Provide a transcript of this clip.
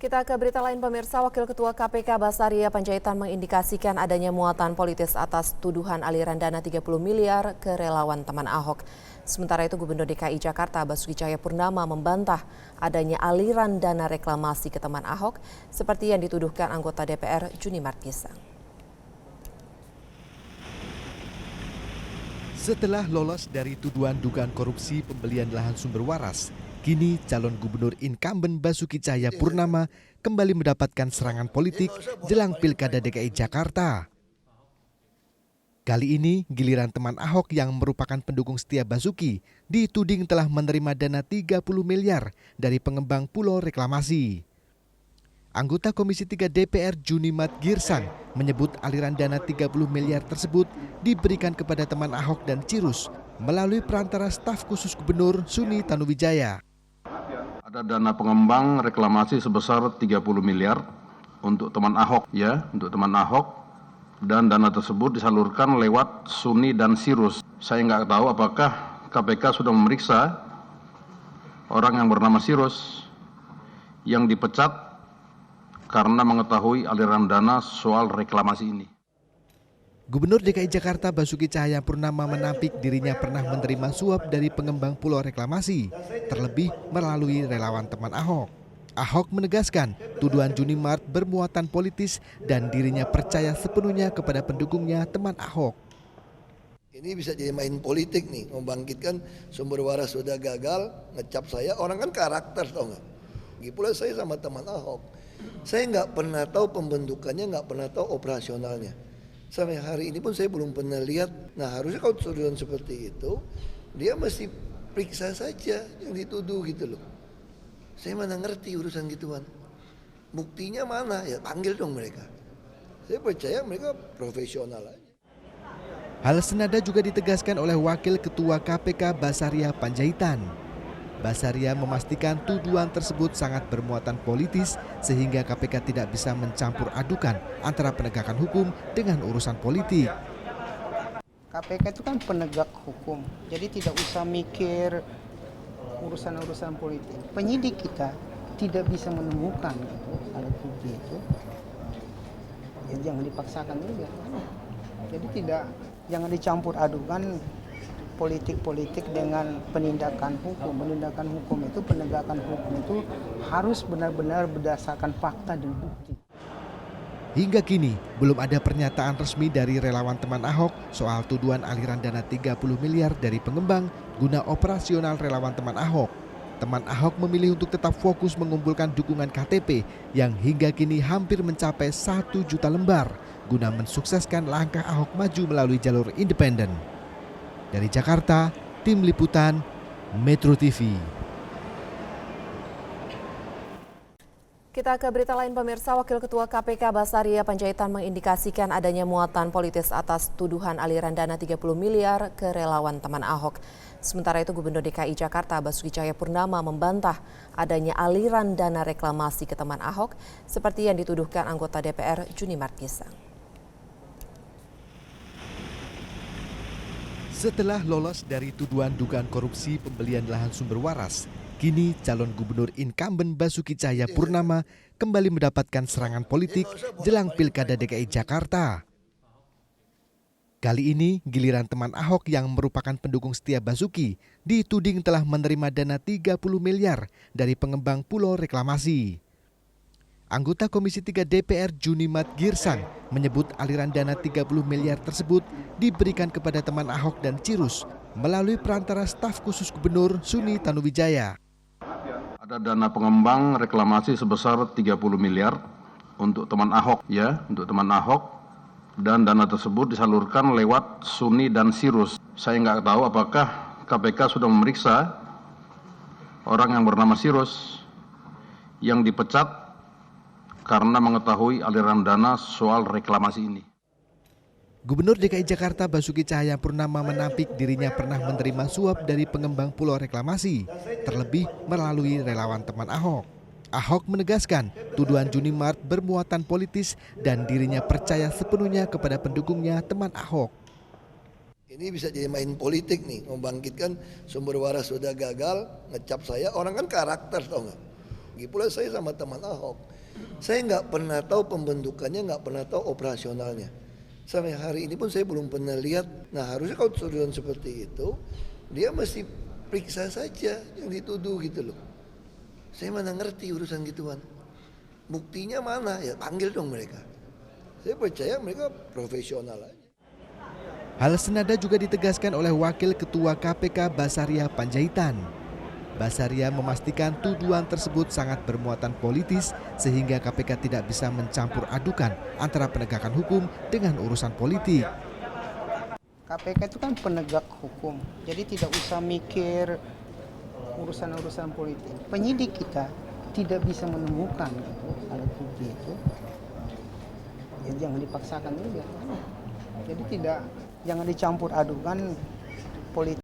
Kita ke berita lain pemirsa, Wakil Ketua KPK Basaria Panjaitan mengindikasikan adanya muatan politis atas tuduhan aliran dana 30 miliar ke relawan teman Ahok. Sementara itu Gubernur DKI Jakarta Basuki Cahayapurnama membantah adanya aliran dana reklamasi ke teman Ahok seperti yang dituduhkan anggota DPR Junimart Girsang. Setelah lolos dari tuduhan dugaan korupsi pembelian lahan sumber waras, kini calon gubernur incumbent Basuki Cahayapurnama kembali mendapatkan serangan politik jelang Pilkada DKI Jakarta. Kali ini giliran teman Ahok yang merupakan pendukung setia Basuki dituding telah menerima dana 30 miliar dari pengembang pulau reklamasi. Anggota Komisi 3 DPR Junimart Girsang menyebut aliran dana 30 miliar tersebut diberikan kepada teman Ahok dan Cirus melalui perantara staf khusus gubernur Suni Tanuwijaya. Ada dana pengembang reklamasi sebesar 30 miliar untuk teman Ahok untuk teman Ahok, dan dana tersebut disalurkan lewat Suni dan Sirus. Saya nggak tahu apakah KPK sudah memeriksa orang yang bernama Sirus yang dipecat karena mengetahui aliran dana soal reklamasi ini. Gubernur DKI Jakarta Basuki Cahayapurnama menampik dirinya pernah menerima suap dari pengembang pulau reklamasi, terlebih melalui relawan teman Ahok. Ahok menegaskan tuduhan Junimart bermuatan politis dan dirinya percaya sepenuhnya kepada pendukungnya teman Ahok. Ini bisa jadi main politik nih, membangkitkan sumber waras sudah gagal, ngecap saya, orang kan karakter tau nggak? Gipula saya sama teman Ahok. Saya nggak pernah tahu pembentukannya, nggak pernah tahu operasionalnya. Sampai hari ini pun saya belum pernah lihat. Nah harusnya kalau tuduhan seperti itu, dia mesti periksa saja yang dituduh gitu loh. Saya mana ngerti urusan gituan. Buktinya mana? Ya panggil dong mereka. Saya percaya mereka profesional aja. Hal senada juga ditegaskan oleh Wakil Ketua KPK Basaria Panjaitan. Basaria memastikan tuduhan tersebut sangat bermuatan politis sehingga KPK tidak bisa mencampur adukan antara penegakan hukum dengan urusan politik. KPK itu kan penegak hukum, jadi tidak usah mikir urusan-urusan politik. Penyidik kita tidak bisa menemukan alat bukti itu, ya jangan dipaksakan juga. Jadi jangan dicampur adukan politik dengan penindakan hukum. Penindakan hukum itu, penegakan hukum itu harus benar-benar berdasarkan fakta dan bukti. Hingga kini belum ada pernyataan resmi dari relawan teman Ahok soal tuduhan aliran dana 30 miliar dari pengembang guna operasional relawan teman Ahok. Teman Ahok memilih untuk tetap fokus mengumpulkan dukungan KTP yang hingga kini hampir mencapai 1 juta lembar guna mensukseskan langkah Ahok maju melalui jalur independen. Dari Jakarta, Tim Liputan, Metro TV. Kita ke berita lain pemirsa, Wakil Ketua KPK Basaria Panjaitan mengindikasikan adanya muatan politis atas tuduhan aliran dana 30 miliar ke relawan teman Ahok. Sementara itu Gubernur DKI Jakarta Basuki Cahayapurnama membantah adanya aliran dana reklamasi ke teman Ahok seperti yang dituduhkan anggota DPR Junimart Girsang. Setelah lolos dari tuduhan dugaan korupsi pembelian lahan sumber waras, kini calon gubernur incumbent Basuki Cahayapurnama kembali mendapatkan serangan politik jelang Pilkada DKI Jakarta. Kali ini giliran teman Ahok yang merupakan pendukung setia Basuki dituding telah menerima dana 30 miliar dari pengembang pulau reklamasi. Anggota Komisi 3 DPR Junimart Girsang menyebut aliran dana 30 miliar tersebut diberikan kepada teman Ahok dan Cirus melalui perantara staf khusus gubernur Suni Tanuwijaya. Ada dana pengembang reklamasi sebesar 30 miliar untuk teman Ahok untuk teman Ahok, dan dana tersebut disalurkan lewat Suni dan Sirus. Saya nggak tahu apakah KPK sudah memeriksa orang yang bernama Sirus yang dipecat karena mengetahui aliran dana soal reklamasi ini. Gubernur DKI Jakarta Basuki Cahayapurnama menampik dirinya pernah menerima suap dari pengembang pulau reklamasi, terlebih melalui relawan teman Ahok. Ahok menegaskan tuduhan Junimart bermuatan politis dan dirinya percaya sepenuhnya kepada pendukungnya teman Ahok. Ini bisa jadi main politik nih, membangkitkan sumber waras sudah gagal, ngecap saya, orang kan karakter tau nggak? Pula saya sama teman Ahok, saya nggak pernah tahu pembentukannya, nggak pernah tahu operasionalnya. Sampai hari ini pun saya belum pernah lihat. Nah harusnya kalau tuduhan seperti itu, dia mesti periksa saja yang dituduh gitu loh. Saya mana ngerti urusan gituan. Buktinya mana? Ya panggil dong mereka. Saya percaya mereka profesional aja. Hal senada juga ditegaskan oleh Wakil Ketua KPK Basaria Panjaitan. Basaria memastikan tuduhan tersebut sangat bermuatan politis sehingga KPK tidak bisa mencampur adukan antara penegakan hukum dengan urusan politik. KPK itu kan penegak hukum, jadi tidak usah mikir urusan-urusan politik. Penyidik kita tidak bisa menemukan alat bukti itu, ya jangan dipaksakan juga. Jadi jangan dicampur adukan politik.